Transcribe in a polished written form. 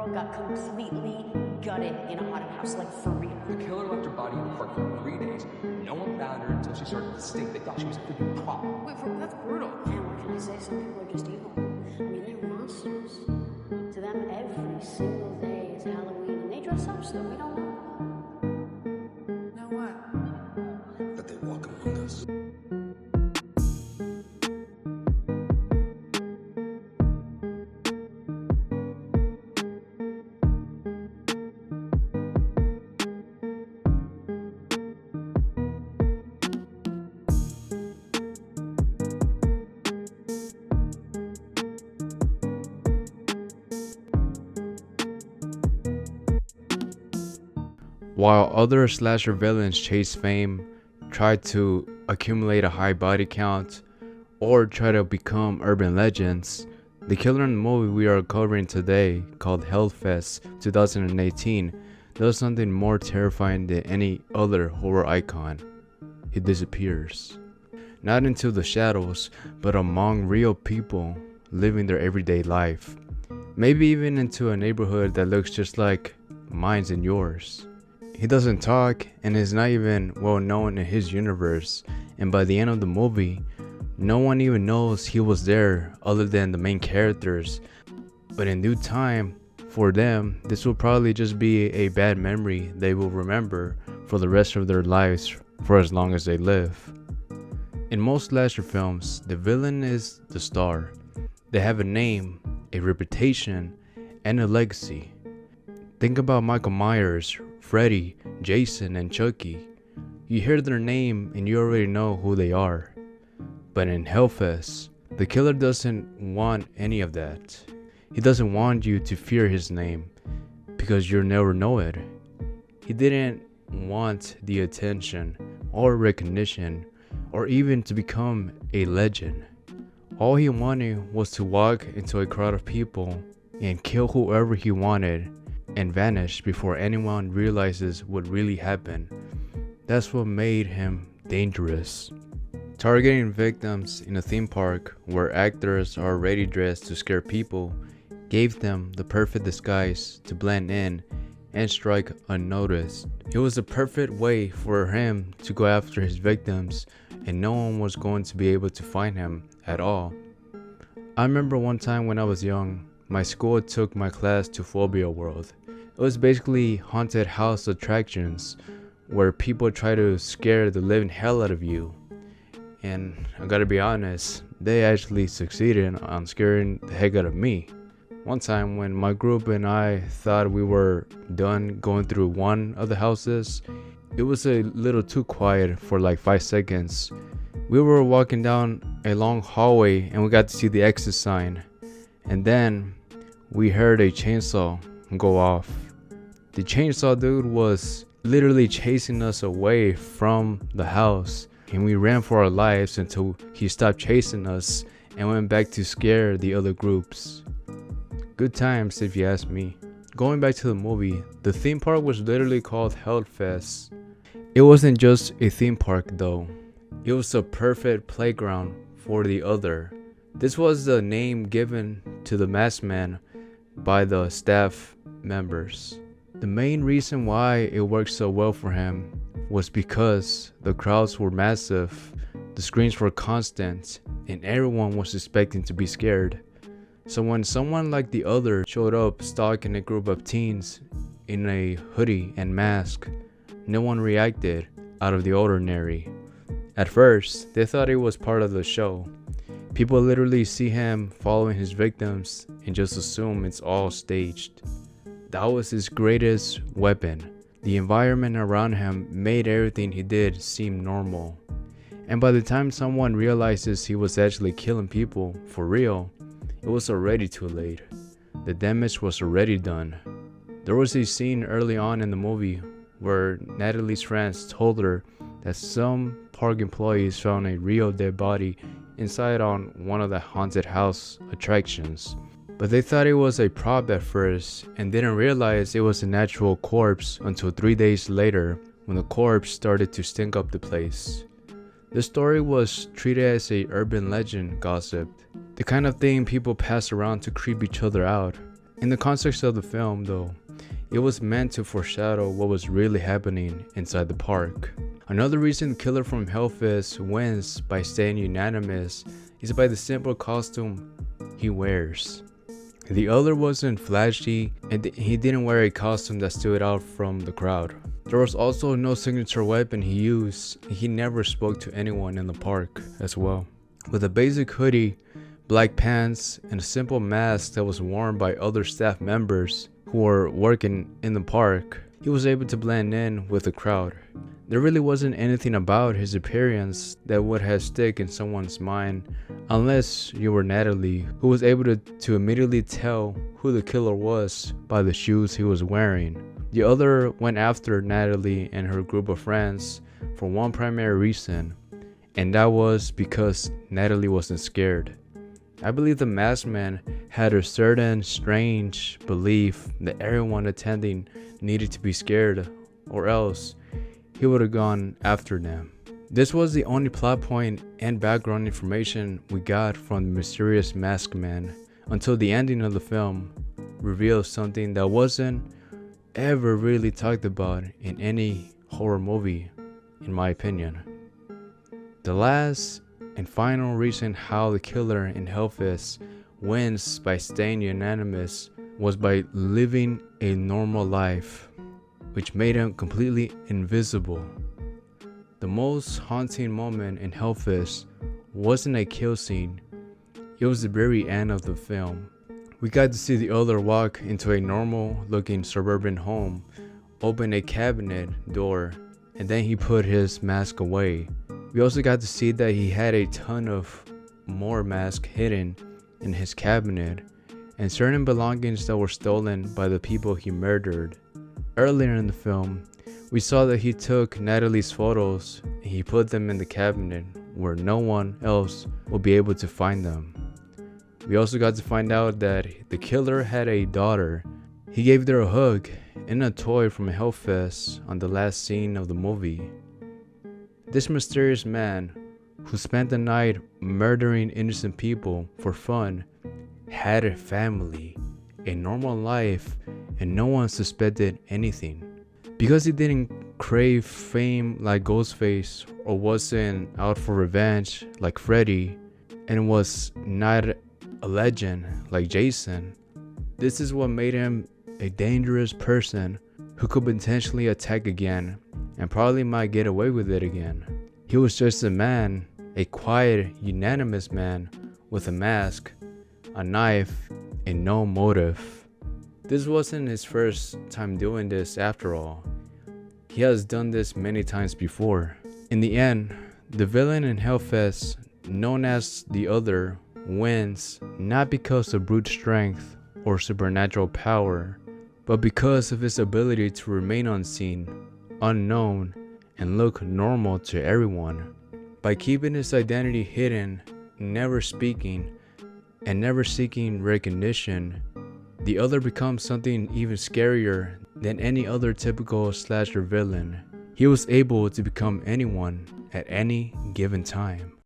girl got completely gutted in a haunted house, like for real. The killer left her body in the park for 3 days. No one found her until she started to stink. They thought she was a freaking prop. Wait, that's brutal. And what can I say? Some people are just evil. I mean, they're monsters. To them, every single day is Halloween, and they dress up so that we don't know. Now what? That they walk among us. While other slasher villains chase fame, try to accumulate a high body count, or try to become urban legends, the killer in the movie we are covering today, called Hellfest 2018, does something more terrifying than any other horror icon. He disappears. Not into the shadows, but among real people living their everyday life. Maybe even into a neighborhood that looks just like mine's and yours. He doesn't talk and is not even well known in his universe, and by the end of the movie, no one even knows he was there other than the main characters. But in due time, for them, this will probably just be a bad memory they will remember for the rest of their lives for as long as they live. In most slasher films, the villain is the star. They have a name, a reputation, and a legacy. Think about Michael Myers, Freddy, Jason, and Chucky. You hear their name and you already know who they are. But in Hellfest, the killer doesn't want any of that. He doesn't want you to fear his name, because you'll never know it. He didn't want the attention or recognition, or even to become a legend. All he wanted was to walk into a crowd of people and kill whoever he wanted and vanish before anyone realizes what really happened. That's what made him dangerous. Targeting victims in a theme park where actors are already dressed to scare people gave them the perfect disguise to blend in and strike unnoticed. It was the perfect way for him to go after his victims, and no one was going to be able to find him at all. I remember one time when I was young, my school took my class to Phobia World. It was basically haunted house attractions where people try to scare the living hell out of you. And I gotta be honest, they actually succeeded on scaring the heck out of me. One time when my group and I thought we were done going through one of the houses, it was a little too quiet for like 5 seconds. We were walking down a long hallway and we got to see the exit sign. And then we heard a chainsaw go off. The chainsaw dude was literally chasing us away from the house, and we ran for our lives until he stopped chasing us and went back to scare the other groups. Good times if you ask me. Going back to the movie, the theme park was literally called Hellfest. It wasn't just a theme park though. It was a perfect playground for the other. This was the name given to the masked man by the staff members. The main reason why it worked so well for him was because the crowds were massive, the screams were constant, and everyone was expecting to be scared. So when someone like the other showed up stalking a group of teens in a hoodie and mask, no one reacted out of the ordinary. At first, they thought it was part of the show. People literally see him following his victims and just assume it's all staged. That was his greatest weapon. The environment around him made everything he did seem normal. And by the time someone realizes he was actually killing people for real, it was already too late. The damage was already done. There was a scene early on in the movie where Natalie's friends told her that some park employees found a real dead body inside on one of the haunted house attractions. But they thought it was a prop at first and didn't realize it was an actual corpse until 3 days later when the corpse started to stink up the place. The story was treated as a urban legend gossip, the kind of thing people pass around to creep each other out. In the context of the film, though, it was meant to foreshadow what was really happening inside the park. Another reason the killer from Hellfest wins by staying unanimous is by the simple costume he wears. The other wasn't flashy, and he didn't wear a costume that stood out from the crowd. There was also no signature weapon he used. He never spoke to anyone in the park as well. With a basic hoodie, black pants, and a simple mask that was worn by other staff members who were working in the park, he was able to blend in with the crowd. There really wasn't anything about his appearance that would have stuck in someone's mind unless you were Natalie, who was able to immediately tell who the killer was by the shoes he was wearing. The other went after Natalie and her group of friends for one primary reason, and that was because Natalie wasn't scared. I believe the masked man had a certain strange belief that everyone attending needed to be scared, or else he would have gone after them. This was the only plot point and background information we got from the mysterious masked man until the ending of the film revealed something that wasn't ever really talked about in any horror movie, in my opinion. The last and final reason how the killer in Hellfest wins by staying unanimous was by living a normal life, which made him completely invisible. The most haunting moment in Hellfest wasn't a kill scene, it was the very end of the film. We got to see the other walk into a normal looking suburban home, open a cabinet door, and then he put his mask away. We also got to see that he had a ton of more masks hidden in his cabinet and certain belongings that were stolen by the people he murdered. Earlier in the film, we saw that he took Natalie's photos and he put them in the cabinet where no one else will be able to find them. We also got to find out that the killer had a daughter. He gave her a hug and a toy from Hellfest on the last scene of the movie. This mysterious man, who spent the night murdering innocent people for fun, had a family, a normal life, and no one suspected anything. Because he didn't crave fame like Ghostface or wasn't out for revenge like Freddy, and was not a legend like Jason, this is what made him a dangerous person who could potentially attack again and probably might get away with it again. He was just a man, a quiet, unanimous man with a mask, a knife, and no motive. This wasn't his first time doing this after all. He has done this many times before. In the end, the villain in Hellfest, known as the Other, wins not because of brute strength or supernatural power, but because of his ability to remain unseen, unknown, and look normal to everyone. By keeping his identity hidden, never speaking, and never seeking recognition, the Other becomes something even scarier than any other typical slasher villain. He was able to become anyone at any given time.